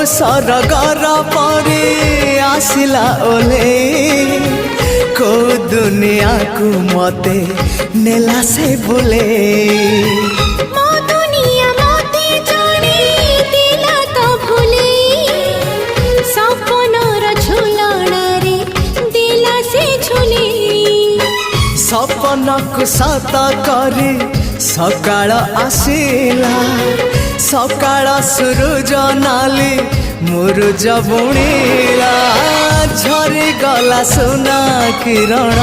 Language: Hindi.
सरगर परे आसिला ओले को दुनिया को मते नेला से बोले मो दुनिया मते जाने दिला तो भूले सपनर झुलणारे दिला से झुले सपन को सत करे सकाळ आसिला सकाळ सूरज नाली मुरुज बुणीला झरी गला सोना किरण